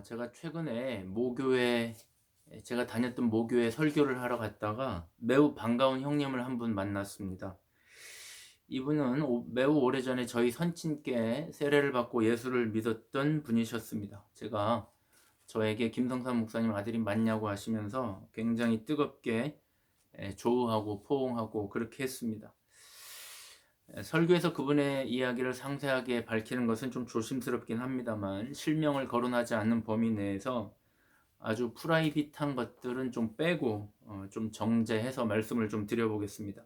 제가 최근에 제가 다녔던 모교에 설교를 하러 갔다가 매우 반가운 형님을 한 분 만났습니다. 이분은 매우 오래전에 저희 선친께 세례를 받고 예수를 믿었던 분이셨습니다. 제가 저에게 김성삼 목사님 아들이 맞냐고 하시면서 굉장히 뜨겁게 조우하고 포옹하고 그렇게 했습니다. 설교에서 그분의 이야기를 상세하게 밝히는 것은 좀 조심스럽긴 합니다만, 실명을 거론하지 않는 범위 내에서 아주 프라이빗한 것들은 좀 빼고 좀 정제해서 말씀을 좀 드려보겠습니다.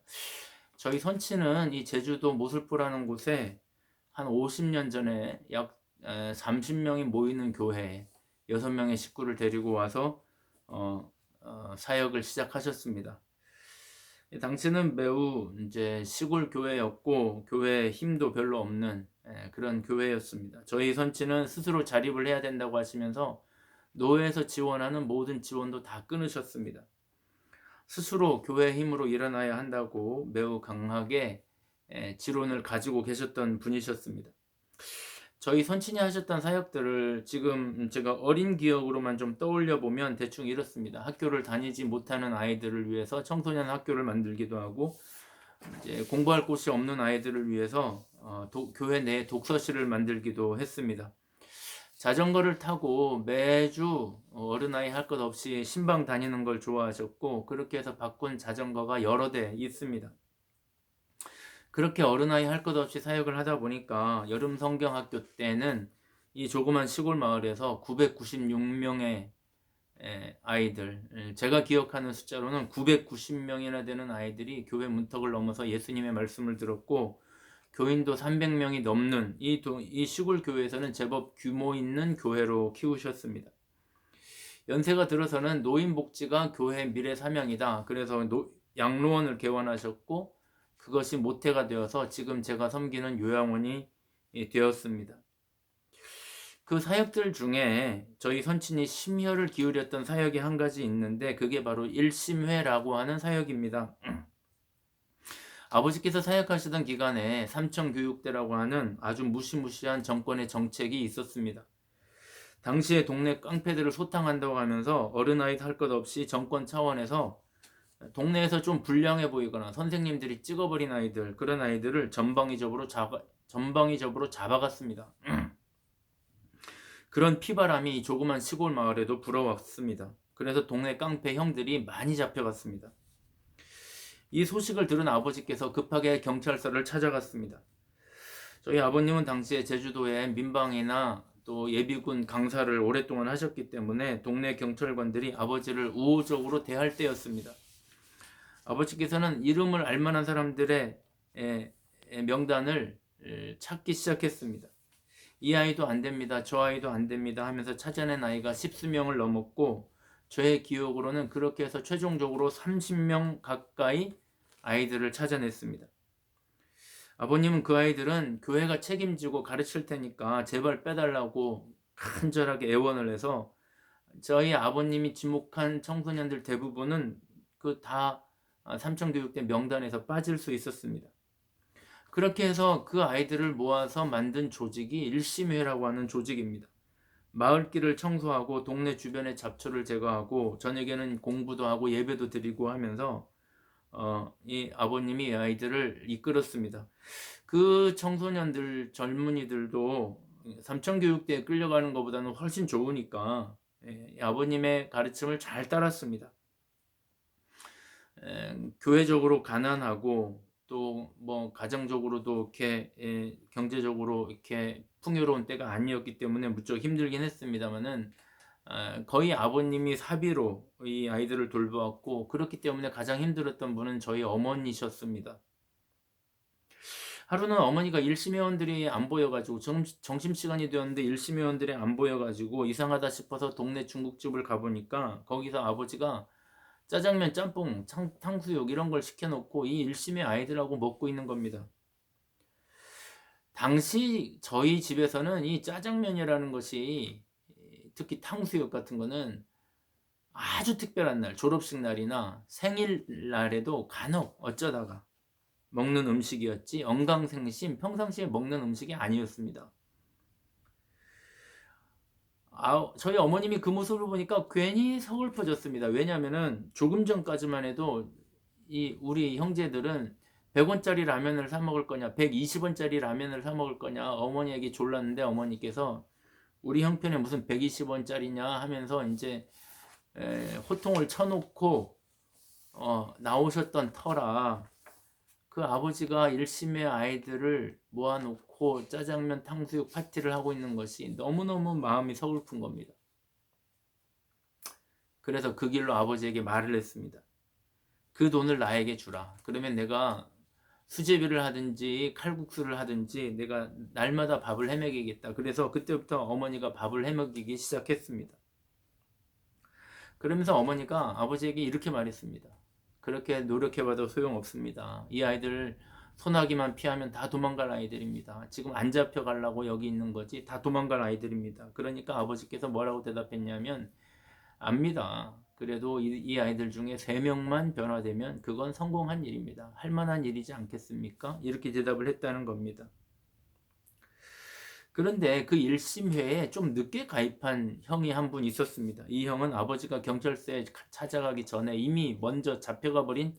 저희 선치는 이 제주도 모슬포라는 곳에 한 50년 전에 약 30명이 모이는 교회에 6명의 식구를 데리고 와서 사역을 시작하셨습니다. 당시는 매우 이제 시골 교회였고 교회에 힘도 별로 없는 그런 교회였습니다. 저희 선치는 스스로 자립을 해야 된다고 하시면서 노회에서 지원하는 모든 지원도 다 끊으셨습니다. 스스로 교회의 힘으로 일어나야 한다고 매우 강하게 지론을 가지고 계셨던 분이셨습니다. 저희 선친이 하셨던 사역들을 지금 제가 어린 기억으로만 좀 떠올려 보면 대충 이렇습니다. 학교를 다니지 못하는 아이들을 위해서 청소년 학교를 만들기도 하고, 이제 공부할 곳이 없는 아이들을 위해서 교회 내에 독서실을 만들기도 했습니다. 자전거를 타고 매주 어른아이 할 것 없이 신방 다니는 걸 좋아하셨고, 그렇게 해서 바꾼 자전거가 여러 대 있습니다. 그렇게 어른아이 할 것 없이 사역을 하다 보니까 여름 성경학교 때는 이 조그만 시골 마을에서 996명의 아이들, 제가 기억하는 숫자로는 990명이나 되는 아이들이 교회 문턱을 넘어서 예수님의 말씀을 들었고, 교인도 300명이 넘는 이 시골 교회에서는 제법 규모 있는 교회로 키우셨습니다. 연세가 들어서는 노인복지가 교회의 미래 사명이다. 그래서 양로원을 개원하셨고, 그것이 모태가 되어서 지금 제가 섬기는 요양원이 되었습니다. 그 사역들 중에 저희 선친이 심혈을 기울였던 사역이 한 가지 있는데, 그게 바로 일심회라고 하는 사역입니다. 아버지께서 사역하시던 기간에 삼청교육대라고 하는 아주 무시무시한 정권의 정책이 있었습니다. 당시에 동네 깡패들을 소탕한다고 하면서 어른아이 할 것 없이 정권 차원에서 동네에서 좀 불량해 보이거나 선생님들이 찍어버린 아이들, 그런 아이들을 전방위적으로 잡아갔습니다. 그런 피바람이 조그만 시골 마을에도 불어왔습니다. 그래서 동네 깡패 형들이 많이 잡혀갔습니다. 이 소식을 들은 아버지께서 급하게 경찰서를 찾아갔습니다. 저희 아버님은 당시에 제주도에 민방위나 또 예비군 강사를 오랫동안 하셨기 때문에 동네 경찰관들이 아버지를 우호적으로 대할 때였습니다. 아버지께서는 이름을 알만한 사람들의 명단을 찾기 시작했습니다. 이 아이도 안 됩니다. 저 아이도 안 됩니다. 하면서 찾아낸 아이가 10수명을 넘었고, 저의 기억으로는 그렇게 해서 최종적으로 30명 가까이 아이들을 찾아냈습니다. 아버님은 그 아이들은 교회가 책임지고 가르칠 테니까 제발 빼달라고 간절하게 애원을 해서 저희 아버님이 지목한 청소년들 대부분은 다 삼청교육대 명단에서 빠질 수 있었습니다. 그렇게 해서 그 아이들을 모아서 만든 조직이 일심회라고 하는 조직입니다. 마을길을 청소하고 동네 주변의 잡초를 제거하고 저녁에는 공부도 하고 예배도 드리고 하면서 이 아버님이 아이들을 이끌었습니다. 그 청소년들, 젊은이들도 삼청교육대에 끌려가는 것보다는 훨씬 좋으니까 아버님의 가르침을 잘 따랐습니다. 교회적으로 가난하고 또 뭐 가정적으로도 이렇게 경제적으로 이렇게 풍요로운 때가 아니었기 때문에 무척 힘들긴 했습니다만은 거의 아버님이 사비로 이 아이들을 돌보았고, 그렇기 때문에 가장 힘들었던 분은 저희 어머니셨습니다. 하루는 어머니가 일심회원들이 안 보여가지고 점심시간이 되었는데 일심회원들이 안 보여가지고 이상하다 싶어서 동네 중국집을 가보니까 거기서 아버지가 짜장면, 짬뽕, 탕수육 이런 걸 시켜놓고 이 일심회 아이들하고 먹고 있는 겁니다. 당시 저희 집에서는 이 짜장면이라는 것이, 특히 탕수육 같은 거는 아주 특별한 날, 졸업식 날이나 생일날에도 간혹 어쩌다가 먹는 음식이었지 평상시에 먹는 음식이 아니었습니다. 저희 어머님이 그 모습을 보니까 괜히 서글퍼졌습니다. 왜냐면은 조금 전까지만 해도 우리 형제들은 100원짜리 라면을 사 먹을 거냐, 120원짜리 라면을 사 먹을 거냐, 어머니에게 졸랐는데 어머니께서 우리 형편에 무슨 120원짜리냐 하면서 이제 호통을 쳐놓고 나오셨던 터라, 그 아버지가 일심의 아이들을 모아놓고 짜장면 탕수육 파티를 하고 있는 것이 너무너무 마음이 서글픈 겁니다. 그래서 그 길로 아버지에게 말을 했습니다. 그 돈을 나에게 주라. 그러면 내가 수제비를 하든지 칼국수를 하든지 내가 날마다 밥을 해먹이겠다. 그래서 그때부터 어머니가 밥을 해먹이기 시작했습니다. 그러면서 어머니가 아버지에게 이렇게 말했습니다. 그렇게 노력해봐도 소용없습니다. 이 아이들 소나기만 피하면 다 도망갈 아이들입니다. 지금 안 잡혀가려고 여기 있는 거지 다 도망갈 아이들입니다. 그러니까 아버지께서 뭐라고 대답했냐면, 압니다. 그래도 이 아이들 중에 3명만 변화되면 그건 성공한 일입니다. 할 만한 일이지 않겠습니까? 이렇게 대답을 했다는 겁니다. 그런데 그 1심회에 좀 늦게 가입한 형이 한 분 있었습니다. 이 형은 아버지가 경찰서에 찾아가기 전에 이미 먼저 잡혀가 버린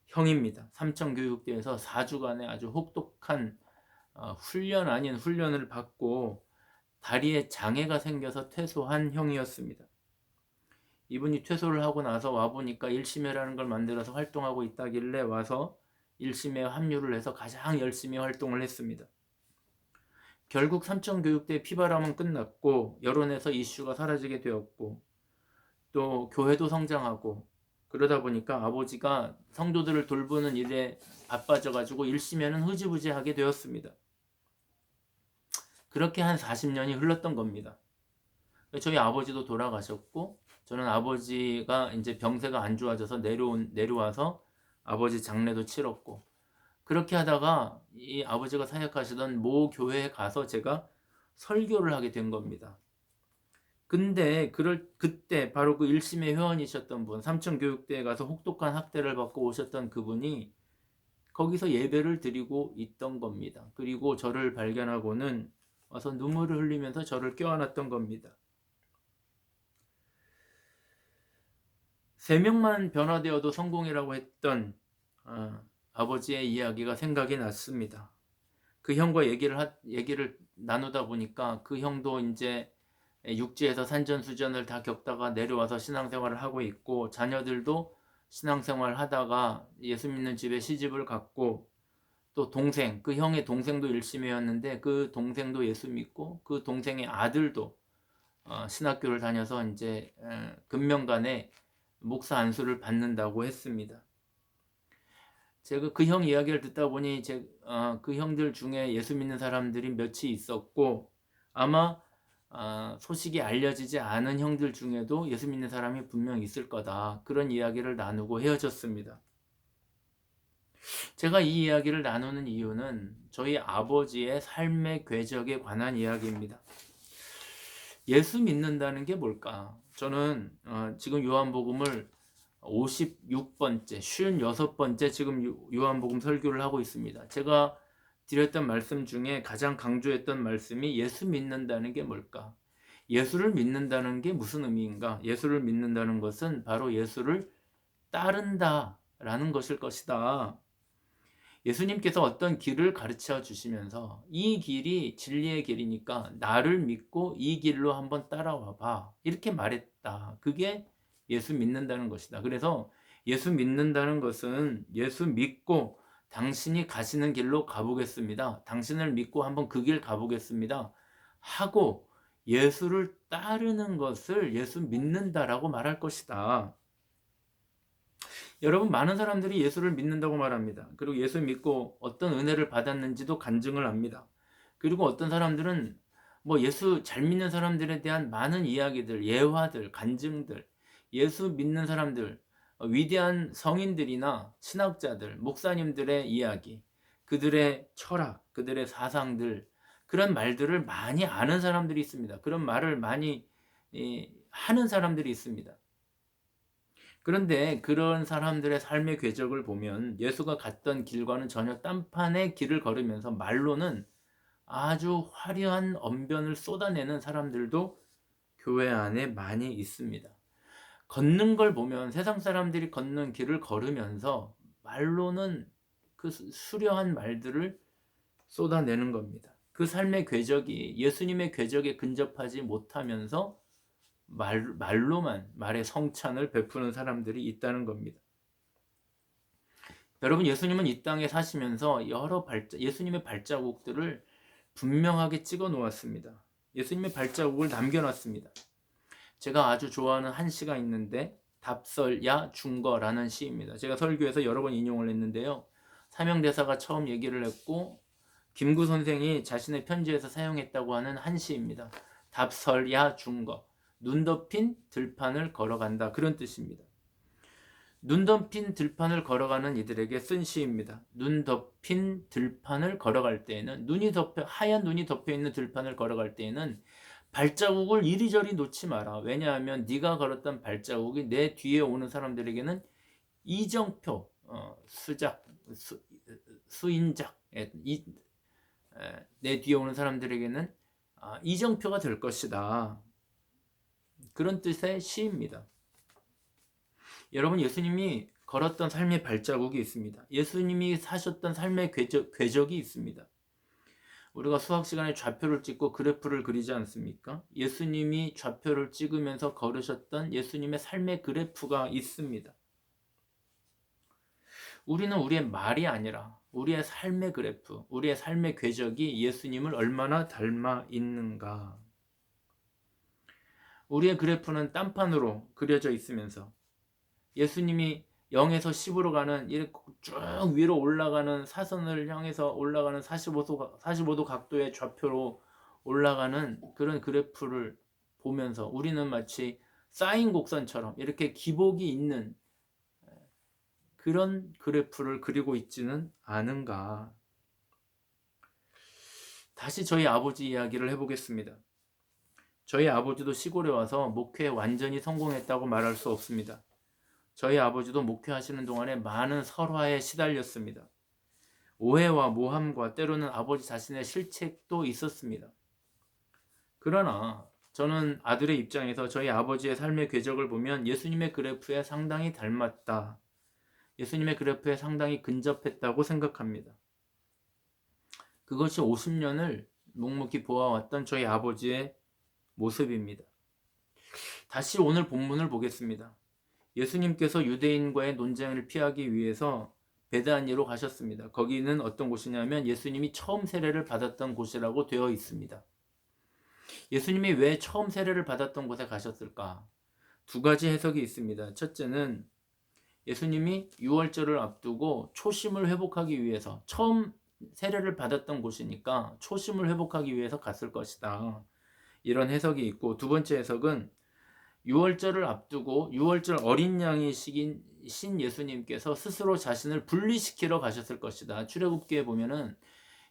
형입니다. 삼천교육대에서 4주간의 아주 혹독한 훈련 아닌 훈련을 받고 다리에 장애가 생겨서 퇴소한 형이었습니다. 이분이 퇴소를 하고 나서 와보니까 1심회라는 걸 만들어서 활동하고 있다길래 와서 1심회에 합류를 해서 가장 열심히 활동을 했습니다. 결국 삼천교육대 피바람은 끝났고 여론에서 이슈가 사라지게 되었고 또 교회도 성장하고, 그러다 보니까 아버지가 성도들을 돌보는 일에 바빠져가지고 1심회는 흐지부지하게 되었습니다. 그렇게 한 40년이 흘렀던 겁니다. 저희 아버지도 돌아가셨고 저는 아버지가 이제 병세가 안 좋아져서 내려와서 아버지 장례도 치렀고, 그렇게 하다가 이 아버지가 사역하시던 모 교회에 가서 제가 설교를 하게 된 겁니다. 근데 그때 바로 그 1심의 회원이셨던 분, 삼천교육대에 가서 혹독한 학대를 받고 오셨던 그분이 거기서 예배를 드리고 있던 겁니다. 그리고 저를 발견하고는 와서 눈물을 흘리면서 저를 껴안았던 겁니다. 3명만 변화되어도 성공이라고 했던 아버지의 이야기가 생각이 났습니다. 그 형과 얘기를 나누다 보니까 그 형도 이제 육지에서 산전수전을 다 겪다가 내려와서 신앙생활을 하고 있고, 자녀들도 신앙생활 하다가 예수 믿는 집에 시집을 갔고, 또 동생, 그 형의 동생도 1심회였는데 그 동생도 예수 믿고, 그 동생의 아들도 신학교를 다녀서 이제 금명간에 목사 안수를 받는다고 했습니다. 제가 그 형 이야기를 듣다 보니 그 형들 중에 예수 믿는 사람들이 몇이 있었고, 아마 소식이 알려지지 않은 형들 중에도 예수 믿는 사람이 분명 있을 거다. 그런 이야기를 나누고 헤어졌습니다. 제가 이 이야기를 나누는 이유는 저희 아버지의 삶의 궤적에 관한 이야기입니다. 예수 믿는다는 게 뭘까? 저는 지금 요한복음을 56번째, 56번째 지금 요한복음 설교를 하고 있습니다. 제가 드렸던 말씀 중에 가장 강조했던 말씀이 예수 믿는다는 게 뭘까? 예수를 믿는다는 게 무슨 의미인가? 예수를 믿는다는 것은 바로 예수를 따른다라는 것일 것이다. 예수님께서 어떤 길을 가르쳐 주시면서 이 길이 진리의 길이니까 나를 믿고 이 길로 한번 따라와 봐, 이렇게 말했다. 그게 예수 믿는다는 것이다. 그래서 예수 믿는다는 것은 예수 믿고 당신이 가시는 길로 가보겠습니다, 당신을 믿고 한번 그 길 가보겠습니다 하고 예수를 따르는 것을 예수 믿는다라고 말할 것이다. 여러분, 많은 사람들이 예수를 믿는다고 말합니다. 그리고 예수 믿고 어떤 은혜를 받았는지도 간증을 합니다. 그리고 어떤 사람들은 예수 잘 믿는 사람들에 대한 많은 이야기들, 예화들, 간증들, 예수 믿는 사람들, 위대한 성인들이나 신학자들, 목사님들의 이야기, 그들의 철학, 그들의 사상들, 그런 말들을 많이 아는 사람들이 있습니다. 그런 말을 많이 하는 사람들이 있습니다. 그런데 그런 사람들의 삶의 궤적을 보면 예수가 갔던 길과는 전혀 딴판의 길을 걸으면서 말로는 아주 화려한 언변을 쏟아내는 사람들도 교회 안에 많이 있습니다. 걷는 걸 보면 세상 사람들이 걷는 길을 걸으면서 말로는 그 수려한 말들을 쏟아내는 겁니다. 그 삶의 궤적이 예수님의 궤적에 근접하지 못하면서 말의 성찬을 베푸는 사람들이 있다는 겁니다. 여러분, 예수님은 이 땅에 사시면서 예수님의 발자국들을 분명하게 찍어 놓았습니다. 예수님의 발자국을 남겨놨습니다. 제가 아주 좋아하는 한 시가 있는데 답설야 중거라는 시입니다. 제가 설교에서 여러 번 인용을 했는데요. 사명대사가 처음 얘기를 했고 김구 선생이 자신의 편지에서 사용했다고 하는 한 시입니다. 답설야 중거, 눈 덮인 들판을 걸어간다, 그런 뜻입니다. 눈 덮인 들판을 걸어가는 이들에게 쓴 시입니다. 눈 덮인 들판을 걸어갈 때에는 하얀 눈이 덮여 있는 들판을 걸어갈 때에는 발자국을 이리저리 놓지 마라. 왜냐하면 네가 걸었던 발자국이 내 뒤에 오는 사람들에게는 이정표, 수인작, 내 뒤에 오는 사람들에게는 이정표가 될 것이다. 그런 뜻의 시입니다. 여러분, 예수님이 걸었던 삶의 발자국이 있습니다. 예수님이 사셨던 삶의 궤적이 있습니다. 우리가 수학 시간에 좌표를 찍고 그래프를 그리지 않습니까? 예수님이 좌표를 찍으면서 걸으셨던 예수님의 삶의 그래프가 있습니다. 우리는 우리의 말이 아니라 우리의 삶의 그래프, 우리의 삶의 궤적이 예수님을 얼마나 닮아 있는가. 우리의 그래프는 딴판으로 그려져 있으면서 예수님이 0에서 10으로 가는 이렇게 쭉 위로 올라가는 사선을 향해서 올라가는 45도 각도의 좌표로 올라가는 그런 그래프를 보면서 우리는 마치 쌓인 곡선처럼 이렇게 기복이 있는 그런 그래프를 그리고 있지는 않은가. 다시 저희 아버지 이야기를 해보겠습니다. 저희 아버지도 시골에 와서 목회에 완전히 성공했다고 말할 수 없습니다. 저희 아버지도 목회하시는 동안에 많은 설화에 시달렸습니다. 오해와 모함과 때로는 아버지 자신의 실책도 있었습니다. 그러나 저는 아들의 입장에서 저희 아버지의 삶의 궤적을 보면 예수님의 그래프에 상당히 닮았다. 예수님의 그래프에 상당히 근접했다고 생각합니다. 그것이 50년을 묵묵히 보아왔던 저희 아버지의 모습입니다. 다시 오늘 본문을 보겠습니다. 예수님께서 유대인과의 논쟁을 피하기 위해서 베다니로 가셨습니다. 거기는 어떤 곳이냐면 예수님이 처음 세례를 받았던 곳이라고 되어 있습니다. 예수님이 왜 처음 세례를 받았던 곳에 가셨을까? 두 가지 해석이 있습니다. 첫째는 예수님이 유월절을 앞두고 초심을 회복하기 위해서, 처음 세례를 받았던 곳이니까 초심을 회복하기 위해서 갔을 것이다. 이런 해석이 있고, 두 번째 해석은 유월절을 앞두고 유월절 어린 양이신 예수님께서 스스로 자신을 분리시키러 가셨을 것이다. 출애굽기에 보면은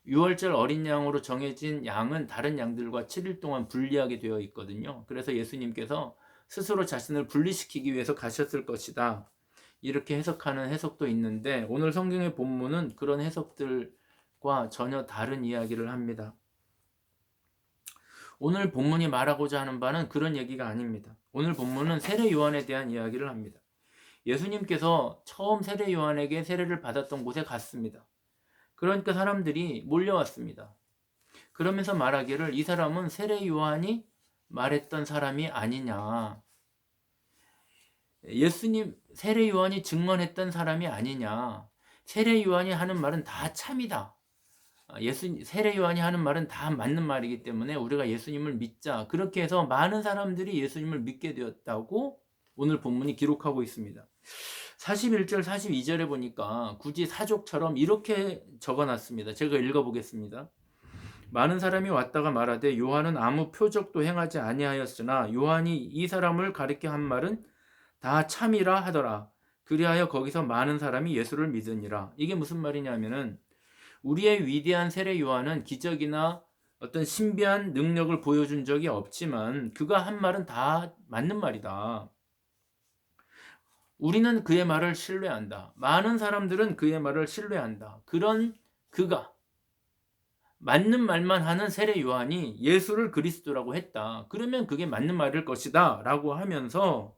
유월절 어린 양으로 정해진 양은 다른 양들과 7일 동안 분리하게 되어 있거든요. 그래서 예수님께서 스스로 자신을 분리시키기 위해서 가셨을 것이다. 이렇게 해석하는 해석도 있는데, 오늘 성경의 본문은 그런 해석들과 전혀 다른 이야기를 합니다. 오늘 본문이 말하고자 하는 바는 그런 얘기가 아닙니다. 오늘 본문은 세례 요한에 대한 이야기를 합니다. 예수님께서 처음 세례 요한에게 세례를 받았던 곳에 갔습니다. 그러니까 사람들이 몰려왔습니다. 그러면서 말하기를 이 사람은 세례 요한이 말했던 사람이 아니냐. 예수님 세례 요한이 증언했던 사람이 아니냐. 세례 요한이 하는 말은 다 참이다. 세례 요한이 하는 말은 다 맞는 말이기 때문에 우리가 예수님을 믿자. 그렇게 해서 많은 사람들이 예수님을 믿게 되었다고 오늘 본문이 기록하고 있습니다. 41절 42절에 보니까 굳이 사족처럼 이렇게 적어놨습니다. 제가 읽어보겠습니다. 많은 사람이 왔다가 말하되 요한은 아무 표적도 행하지 아니하였으나 요한이 이 사람을 가리켜 한 말은 다 참이라 하더라. 그리하여 거기서 많은 사람이 예수를 믿으니라. 이게 무슨 말이냐면은 우리의 위대한 세례 요한은 기적이나 어떤 신비한 능력을 보여준 적이 없지만 그가 한 말은 다 맞는 말이다. 우리는 그의 말을 신뢰한다. 많은 사람들은 그의 말을 신뢰한다. 그런 그가 맞는 말만 하는 세례 요한이 예수를 그리스도라고 했다. 그러면 그게 맞는 말일 것이다 라고 하면서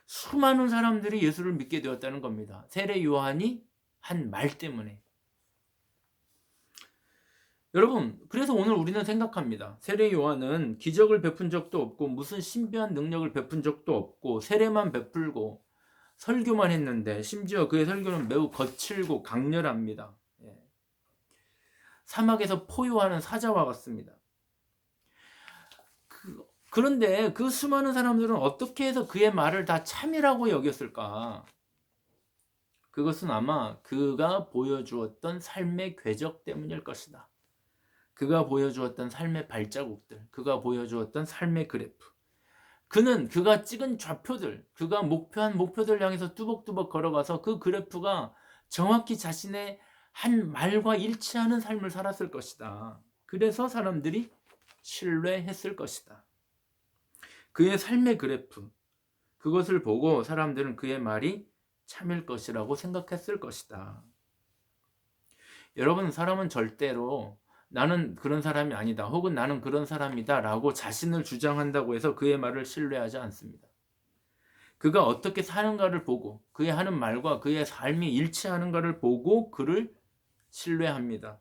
수많은 사람들이 예수를 믿게 되었다는 겁니다. 세례 요한이 한 말 때문에. 여러분, 그래서 오늘 우리는 생각합니다. 세례 요한은 기적을 베푼 적도 없고 무슨 신비한 능력을 베푼 적도 없고 세례만 베풀고 설교만 했는데 심지어 그의 설교는 매우 거칠고 강렬합니다. 예. 사막에서 포효하는 사자와 같습니다. 그런데 그 수많은 사람들은 어떻게 해서 그의 말을 다 참이라고 여겼을까? 그것은 아마 그가 보여주었던 삶의 궤적 때문일 것이다. 그가 보여주었던 삶의 발자국들, 그가 보여주었던 삶의 그래프. 그가 찍은 좌표들, 그가 목표한 목표들 향해서 뚜벅뚜벅 걸어가서 그 그래프가 정확히 자신의 한 말과 일치하는 삶을 살았을 것이다. 그래서 사람들이 신뢰했을 것이다. 그의 삶의 그래프, 그것을 보고 사람들은 그의 말이 참일 것이라고 생각했을 것이다. 여러분, 사람은 절대로 나는 그런 사람이 아니다, 혹은 나는 그런 사람이다 라고 자신을 주장한다고 해서 그의 말을 신뢰하지 않습니다. 그가 어떻게 사는가를 보고 그의 하는 말과 그의 삶이 일치하는가를 보고 그를 신뢰합니다.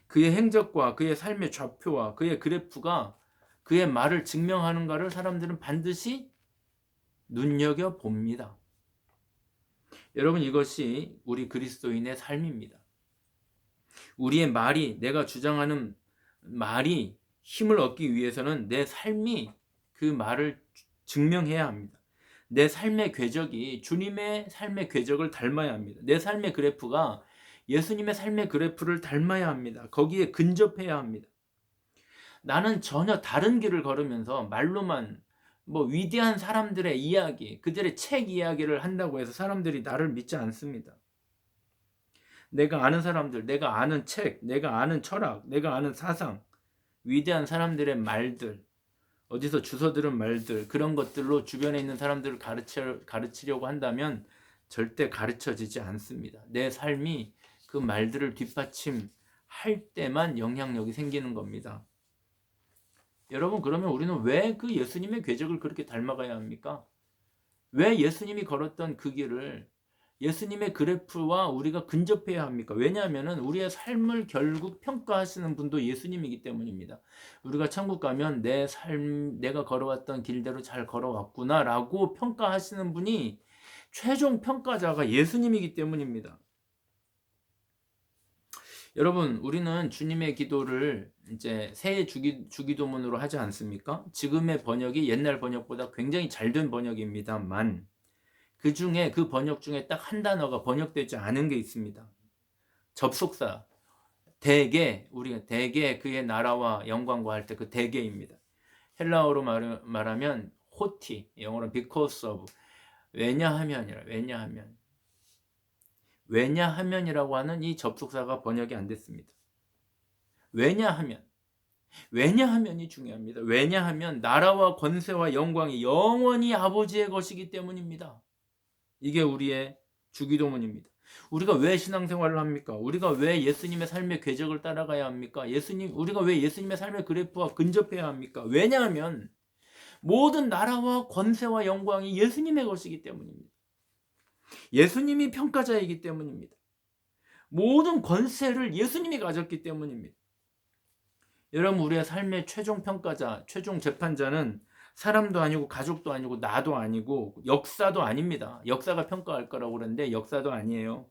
그의 행적과 그의 삶의 좌표와 그의 그래프가 그의 말을 증명하는가를 사람들은 반드시 눈여겨봅니다. 여러분, 이것이 우리 그리스도인의 삶입니다. 우리의 말이, 내가 주장하는 말이 힘을 얻기 위해서는 내 삶이 그 말을 증명해야 합니다. 내 삶의 궤적이 주님의 삶의 궤적을 닮아야 합니다. 내 삶의 그래프가 예수님의 삶의 그래프를 닮아야 합니다. 거기에 근접해야 합니다. 나는 전혀 다른 길을 걸으면서 말로만 위대한 사람들의 이야기, 그들의 책 이야기를 한다고 해서 사람들이 나를 믿지 않습니다. 내가 아는 사람들, 내가 아는 책, 내가 아는 철학, 내가 아는 사상, 위대한 사람들의 말들, 어디서 주워 들은 말들, 그런 것들로 주변에 있는 사람들을 가르치려고 한다면 절대 가르쳐지지 않습니다. 내 삶이 그 말들을 뒷받침할 때만 영향력이 생기는 겁니다. 여러분, 그러면 우리는 왜 그 예수님의 궤적을 그렇게 닮아가야 합니까? 왜 예수님이 걸었던 그 길을 예수님의 그래프와 우리가 근접해야 합니까? 왜냐하면 우리의 삶을 결국 평가하시는 분도 예수님이기 때문입니다. 우리가 천국 가면 내 삶, 내가 걸어왔던 길대로 잘 걸어왔구나 라고 평가하시는 분이 최종 평가자가 예수님이기 때문입니다. 여러분, 우리는 주님의 기도를 이제 새 주기도문으로 하지 않습니까? 지금의 번역이 옛날 번역보다 굉장히 잘된 번역입니다만 그 중에, 그 번역 중에 딱 한 단어가 번역되지 않은 게 있습니다. 접속사. 우리가 대개 그의 나라와 영광과 할 때 그 대개입니다. 헬라어로 말하면 호티, 영어로 because of, 왜냐하면이라고 하는 이 접속사가 번역이 안 됐습니다. 왜냐하면이 중요합니다. 왜냐하면 나라와 권세와 영광이 영원히 아버지의 것이기 때문입니다. 이게 우리의 주기도문입니다. 우리가 왜 신앙생활을 합니까? 우리가 왜 예수님의 삶의 궤적을 따라가야 합니까? 우리가 왜 예수님의 삶의 그래프와 근접해야 합니까? 왜냐하면 모든 나라와 권세와 영광이 예수님의 것이기 때문입니다. 예수님이 평가자이기 때문입니다. 모든 권세를 예수님이 가졌기 때문입니다. 여러분, 우리의 삶의 최종 평가자, 최종 재판자는 사람도 아니고 가족도 아니고 나도 아니고 역사도 아닙니다. 역사가 평가할 거라고 그러는데 역사도 아니에요.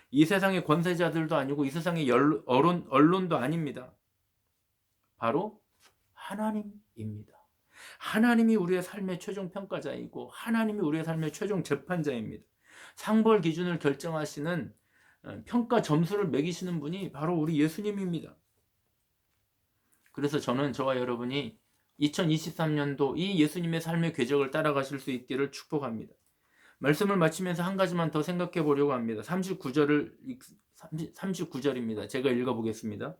이 세상의 권세자들도 아니고 이 세상의 언론도 아닙니다. 바로 하나님입니다. 하나님이 우리의 삶의 최종 평가자이고 하나님이 우리의 삶의 최종 재판자입니다. 상벌 기준을 결정하시는, 평가 점수를 매기시는 분이 바로 우리 예수님입니다. 그래서 저는 저와 여러분이 2023년도 이 예수님의 삶의 궤적을 따라가실 수 있기를 축복합니다. 말씀을 마치면서 한 가지만 더 생각해 보려고 합니다. 39절입니다. 제가 읽어보겠습니다.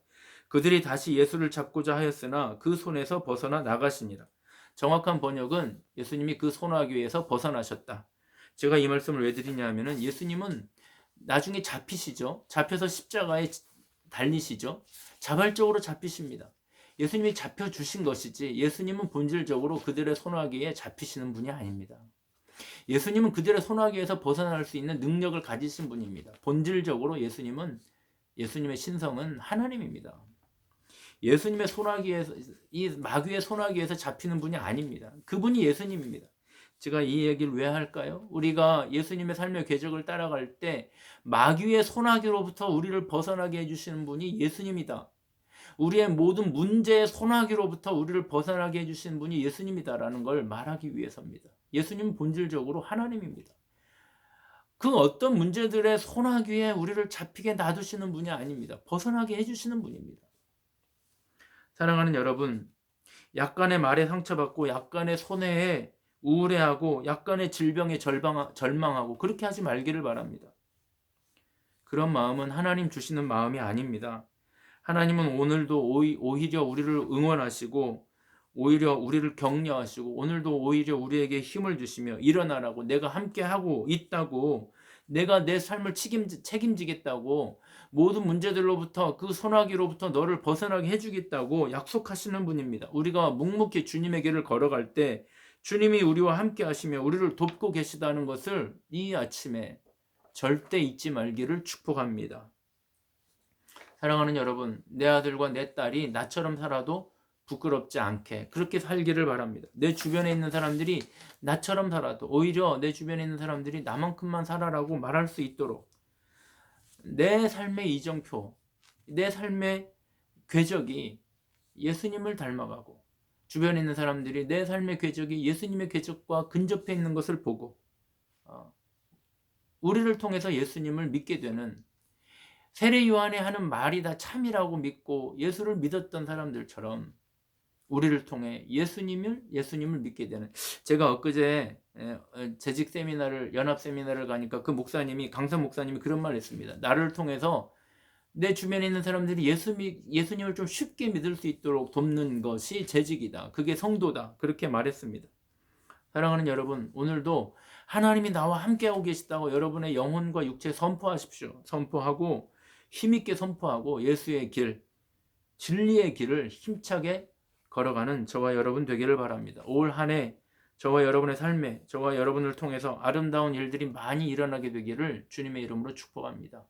그들이 다시 예수를 잡고자 하였으나 그 손에서 벗어나 나가시니라. 정확한 번역은 예수님이 그 손아귀 위에서 벗어나셨다. 제가 이 말씀을 왜 드리냐 하면은 예수님은 나중에 잡히시죠. 잡혀서 십자가에 달리시죠. 자발적으로 잡히십니다. 예수님이 잡혀주신 것이지 예수님은 본질적으로 그들의 손아귀에 잡히시는 분이 아닙니다. 예수님은 그들의 손아귀에서 벗어날 수 있는 능력을 가지신 분입니다. 본질적으로 예수님의 신성은 하나님입니다. 예수님의 손아귀에서, 이 마귀의 손아귀에서 잡히는 분이 아닙니다. 그분이 예수님입니다. 제가 이 얘기를 왜 할까요? 우리가 예수님의 삶의 궤적을 따라갈 때 마귀의 손아귀로부터 우리를 벗어나게 해주시는 분이 예수님이다. 우리의 모든 문제의 손아귀로부터 우리를 벗어나게 해주시는 분이 예수님이다라는 걸 말하기 위해서입니다. 예수님은 본질적으로 하나님입니다. 그 어떤 문제들의 손아귀에 우리를 잡히게 놔두시는 분이 아닙니다. 벗어나게 해주시는 분입니다. 사랑하는 여러분, 약간의 말에 상처받고 약간의 손해에 우울해하고 약간의 질병에 절망하고 그렇게 하지 말기를 바랍니다. 그런 마음은 하나님 주시는 마음이 아닙니다. 하나님은 오늘도 오히려 우리를 응원하시고 오히려 우리를 격려하시고 오늘도 오히려 우리에게 힘을 주시며 일어나라고, 내가 함께하고 있다고, 내가 내 삶을 책임지겠다고, 모든 문제들로부터 그 소나기로부터 너를 벗어나게 해주겠다고 약속하시는 분입니다. 우리가 묵묵히 주님의 길을 걸어갈 때 주님이 우리와 함께 하시며 우리를 돕고 계시다는 것을 이 아침에 절대 잊지 말기를 축복합니다. 사랑하는 여러분, 내 아들과 내 딸이 나처럼 살아도 부끄럽지 않게 그렇게 살기를 바랍니다. 내 주변에 있는 사람들이 나처럼 살아도 오히려 내 주변에 있는 사람들이 나만큼만 살아라고 말할 수 있도록 내 삶의 이정표, 내 삶의 궤적이 예수님을 닮아가고 주변에 있는 사람들이 내 삶의 궤적이 예수님의 궤적과 근접해 있는 것을 보고 우리를 통해서 예수님을 믿게 되는, 세례 요한이 하는 말이 다 참이라고 믿고 예수를 믿었던 사람들처럼 우리를 통해 예수님을 믿게 되는. 제가 엊그제 재직 세미나를, 연합 세미나를 가니까 그 목사님이, 강사 목사님이 그런 말을 했습니다. 나를 통해서 내 주변에 있는 사람들이 예수님을 좀 쉽게 믿을 수 있도록 돕는 것이 재직이다. 그게 성도다. 그렇게 말했습니다. 사랑하는 여러분, 오늘도 하나님이 나와 함께하고 계시다고 여러분의 영혼과 육체에 선포하십시오. 선포하고 힘있게 선포하고 예수의 길, 진리의 길을 힘차게 걸어가는 저와 여러분 되기를 바랍니다. 올 한 해 저와 여러분의 삶에, 저와 여러분을 통해서 아름다운 일들이 많이 일어나게 되기를 주님의 이름으로 축복합니다.